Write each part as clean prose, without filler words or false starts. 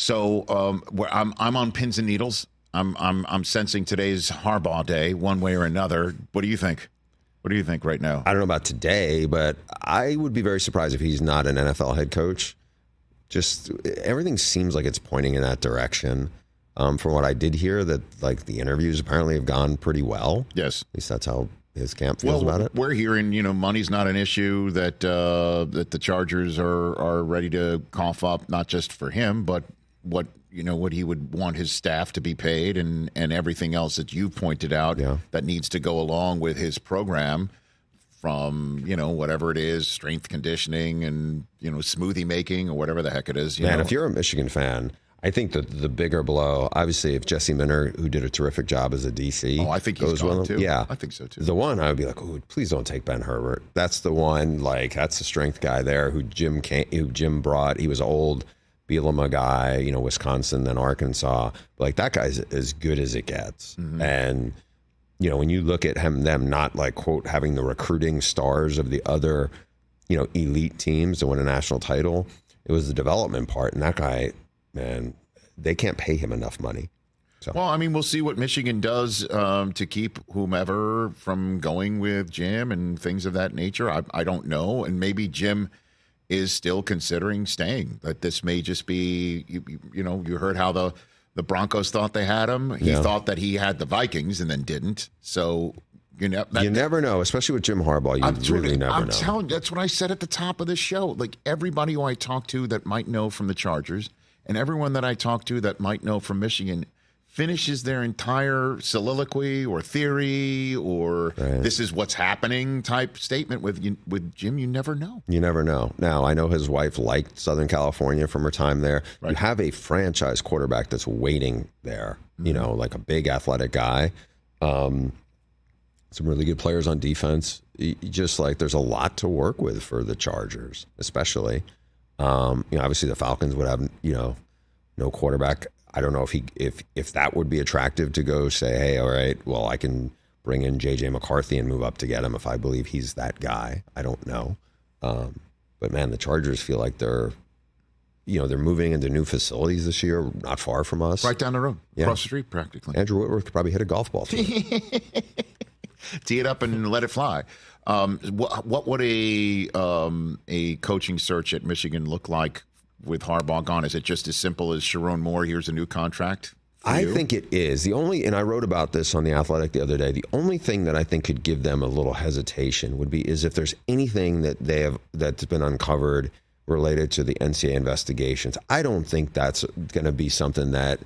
So I'm on pins and needles. I'm sensing today's Harbaugh day, one way or another. What do you think? What do you think right now? I don't know about today, but I would be very surprised if he's not an NFL head coach. Just everything seems like it's pointing in that direction. From what I did hear, that like the interviews apparently have gone pretty well. Yes, at least that's how his camp feels about it. We're hearing, money's not an issue. That the Chargers are ready to cough up, not just for him, but what he would want his staff to be paid, and everything else that you pointed out that needs to go along with his program. From whatever it is, strength conditioning and smoothie making or whatever the heck it is. Man, if you're a Michigan fan, I think that the bigger blow, obviously, if Jesse Minter, who did a terrific job as a DC, I think he's gone too. Yeah, I think so too. The one I would be like, oh, please don't take Ben Herbert. That's the one. Like that's the strength guy there who Jim brought. He was old, Bielema guy, Wisconsin, then Arkansas. Like that guy's as good as it gets, and. When you look at them not like, quote, having the recruiting stars of the other, elite teams to win a national title, it was the development part. And that guy, man, they can't pay him enough money. So. Well, I mean, we'll see what Michigan does to keep whomever from going with Jim and things of that nature. I don't know. And maybe Jim is still considering staying. That this may just be, you heard how the Broncos thought they had him. He thought that he had the Vikings and then didn't. So, you never know, especially with Jim Harbaugh. You really never know. I'm telling you, that's what I said at the top of the show. Like everybody who I talk to that might know from the Chargers and everyone that I talk to that might know from Michigan finishes their entire soliloquy or theory or this is what's happening type statement with Jim. You never know. You never know. Now, I know his wife liked Southern California from her time there. Right. You have a franchise quarterback that's waiting there, like a big athletic guy. Some really good players on defense. Just like there's a lot to work with for the Chargers, especially. Obviously the Falcons would have, no quarterback. I don't know if that would be attractive to go say, hey, all right, well, I can bring in J.J. McCarthy and move up to get him if I believe he's that guy. I don't know. But, man, the Chargers feel like they're moving into new facilities this year, not far from us. Right down the road, across the street practically. Andrew Whitworth could probably hit a golf ball through it. Tee it up and let it fly. What would a coaching search at Michigan look like with Harbaugh gone? Is it just as simple as Sharon Moore, here's a new contract? I think it is. And I wrote about this on The Athletic the other day, the only thing that I think could give them a little hesitation is if there's anything that's been uncovered related to the NCAA investigations. I don't think that's going to be something that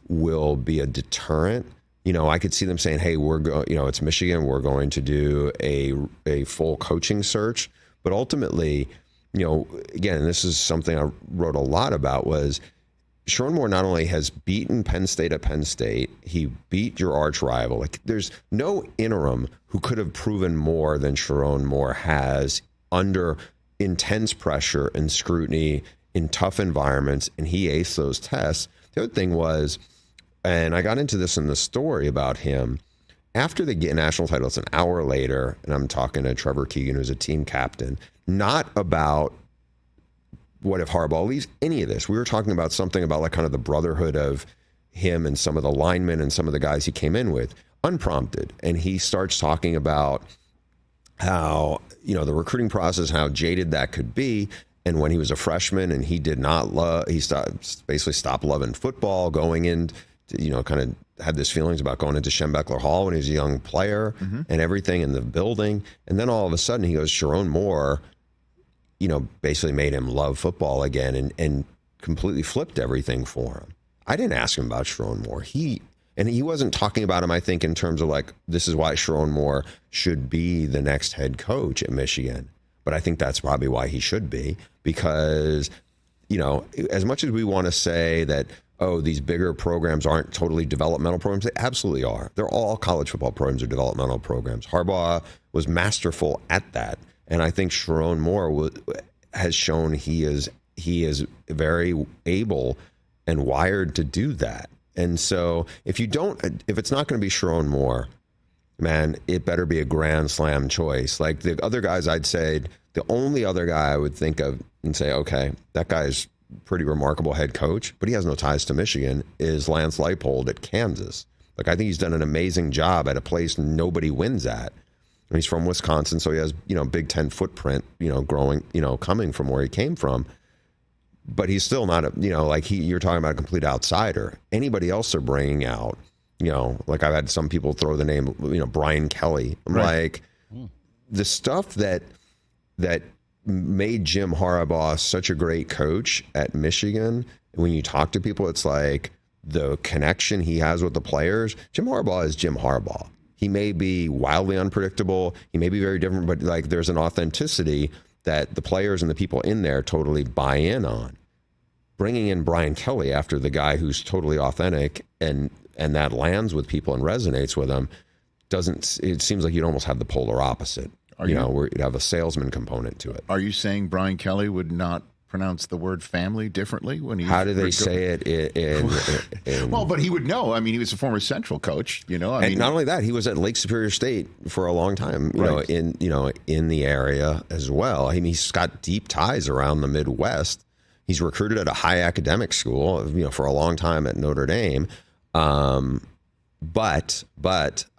will be a deterrent. I could see them saying, hey, it's Michigan, we're going to do a full coaching search. But ultimately, again, this is something I wrote a lot about, was Sharon Moore not only has beaten Penn State at Penn State, he beat your arch rival. Like, there's no interim who could have proven more than Sharon Moore has under intense pressure and scrutiny in tough environments, and he aced those tests. The other thing was, and I got into this in the story about him, after the national title, it's an hour later, and I'm talking to Trevor Keegan, who's a team captain, not about what if Harbaugh leaves, any of this. We were talking about something about like kind of the brotherhood of him and some of the linemen and some of the guys he came in with, unprompted. And he starts talking about how, the recruiting process, how jaded that could be. And when he was a freshman and he did not basically stopped loving football, going in, kind of had this feelings about going into Schembechler Hall when he was a young player and everything in the building. And then all of a sudden he goes, Sharon Moore, basically made him love football again and completely flipped everything for him. I didn't ask him about Sharon Moore. He wasn't talking about him, I think, in terms of like, this is why Sharon Moore should be the next head coach at Michigan. But I think that's probably why he should be, because, as much as we want to say that, oh, these bigger programs aren't totally developmental programs, they absolutely are. They're all college football programs or developmental programs. Harbaugh was masterful at that. And I think Sharon Moore has shown he is very able and wired to do that. And so if it's not going to be Sharon Moore, man, it better be a grand slam choice. Like the other guys, I'd say the only other guy I would think of and say, okay, that guy's pretty remarkable head coach, but he has no ties to Michigan, is Lance Leipold at Kansas. Like, I think he's done an amazing job at a place nobody wins at. And he's from Wisconsin, so he has, Big Ten footprint, growing, coming from where he came from. But he's still not you're talking about a complete outsider. Anybody else they're bringing out, like I've had some people throw the name, Brian Kelly. I'm like, the stuff that made Jim Harbaugh such a great coach at Michigan, when you talk to people, it's like the connection he has with the players. Jim Harbaugh is Jim Harbaugh. He may be wildly unpredictable. He may be very different, but like there's an authenticity that the players and the people in there totally buy in on. Bringing in Brian Kelly after the guy who's totally authentic and that lands with people and resonates with them, it seems like you'd almost have the polar opposite. Where you'd have a salesman component to it. Are you saying Brian Kelly would not pronounce the word family differently when he? How do they say it in well, but he would know. I mean, he was a former Central coach. And not only that, he was at Lake Superior State for a long time. In the area as well. I mean, he's got deep ties around the Midwest. He's recruited at a high academic school, for a long time at Notre Dame. But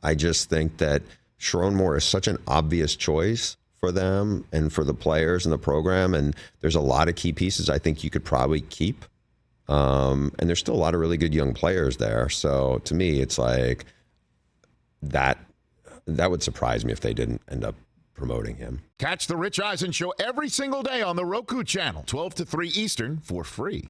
I just think that Sharon Moore is such an obvious choice for them and for the players and the program. And there's a lot of key pieces I think you could probably keep. And there's still a lot of really good young players there. So to me, it's like that would surprise me if they didn't end up promoting him. Catch the Rich Eisen Show every single day on the Roku channel, 12 to 3 Eastern, for free.